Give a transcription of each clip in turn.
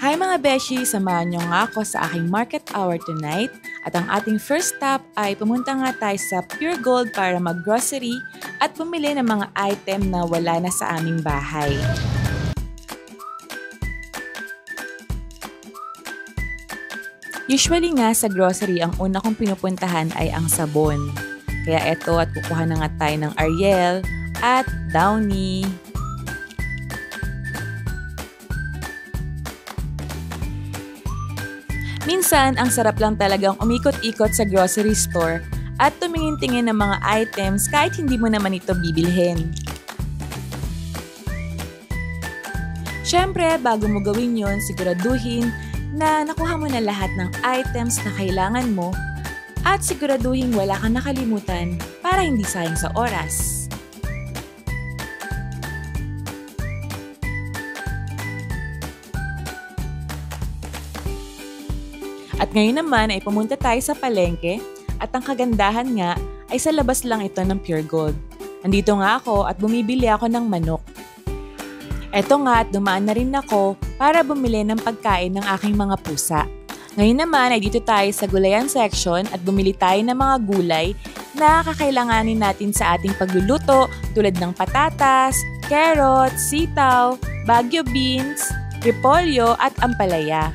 Hi mga beshi! Samahan niyo nga ako sa aking market hour tonight at ang ating first stop ay pumunta nga tayo sa Pure Gold para mag-grocery at bumili ng mga item na wala na sa aming bahay. Usually nga sa grocery, ang una kong pinupuntahan ay ang sabon. Kaya eto at kukuha na nga tayo ng Ariel at Downy. Minsan, ang sarap lang talagang umikot-ikot sa grocery store at tumingin-tingin ng mga items kahit hindi mo naman ito bibilhin. Siyempre, bago mo gawin yon, siguraduhin na nakuha mo na lahat ng items na kailangan mo at siguraduhin wala kang nakalimutan para hindi sayang sa oras. At ngayon naman ay pumunta tayo sa palengke at ang kagandahan nga ay sa labas lang ito ng Pure Gold. Andito nga ako at bumibili ako ng manok. Eto nga at dumaan na rin ako para bumili ng pagkain ng aking mga pusa. Ngayon naman ay dito tayo sa gulayan section at bumili tayo ng mga gulay na kakailanganin natin sa ating pagluluto tulad ng patatas, carrots, sitaw, Baguio beans, repolyo at ampalaya.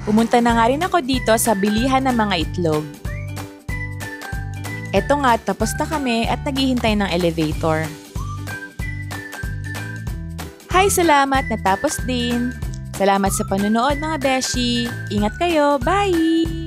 Pumunta na nga rin ako dito sa bilihan ng mga itlog. Eto nga, tapos na kami at naghihintay ng elevator. Hi, salamat! Natapos din! Salamat sa panonood mga beshi! Ingat kayo! Bye!